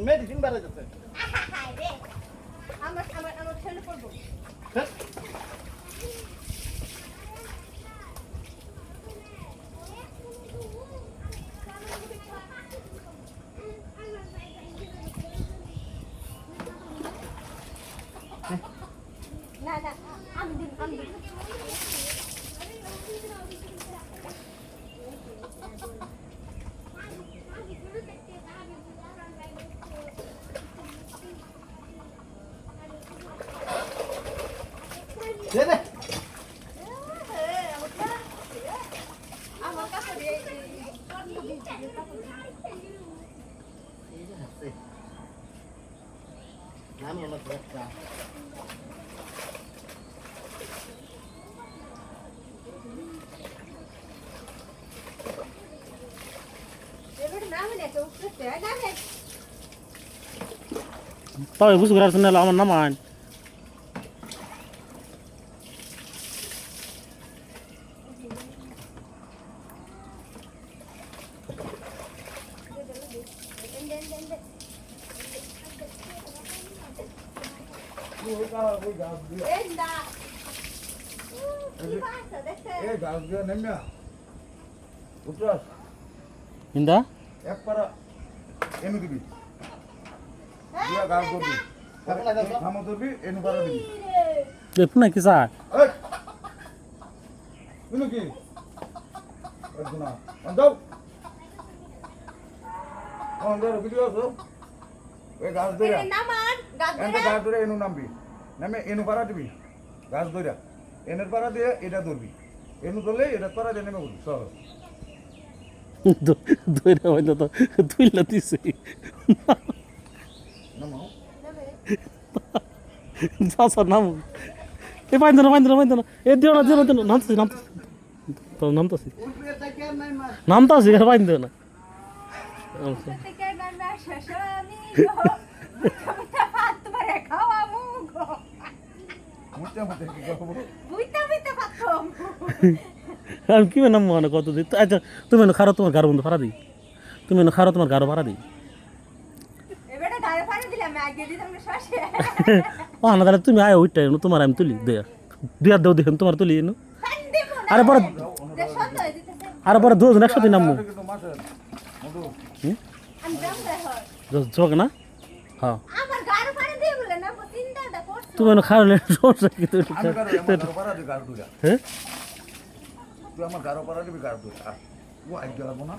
medicine বাড়া যাচ্ছে রে আমার আমার আমার ছেলে পড়বো না না আমি দিন দে দে আমার কাছে আমি আমার একটা তবে বুঝতে পারছেন না আমার নাম আইন ইন্দা এক পারা এনে দিবি দিয়া গাছ ধরবি থামো ধরবি এনে পারা দিবি দেখুন না কি স্যার এই তুমি কি একদম না যাও অন্ধর ভিডিও আছে এই গাছ ধরে এনে গাছ ধরে এনু নামবি নামে এনু পারা দিবি গাছ ধরে এনের পারা দিয়ে এটা ধরবি এনু ধরলে এটা পারা দিয়ে নেমে বলবি সহজ দইরা হইলো তো তুইলা দিছে নামাও চাচা নাম এ বাইন্দা না এ দিও না নামতাছি নামতাছি আর বাইন্দা না মুতে মুতে কি করব আমি কি নাম মনে কত দিই আচ্ছা তুমি খারো তোমার গারো বন্ধু ভাড়া দিই তুমি খারো তোমার গারো ভাড়া দিই ও না তাহলে তুমি আয় ওইটাই তোমার আমি তুলি দেয়া দিয়া দেও দেখেন তোমার তুলি এনো আরে পরে দুজন একসাথে নামবো যোগ না হ্যাঁ তুমি খাওয়ালে সমস্যা কি হ্যাঁ তুই আমার গারো পারা দিবি গাছ ধরে ও আইডিয়া লাগবো না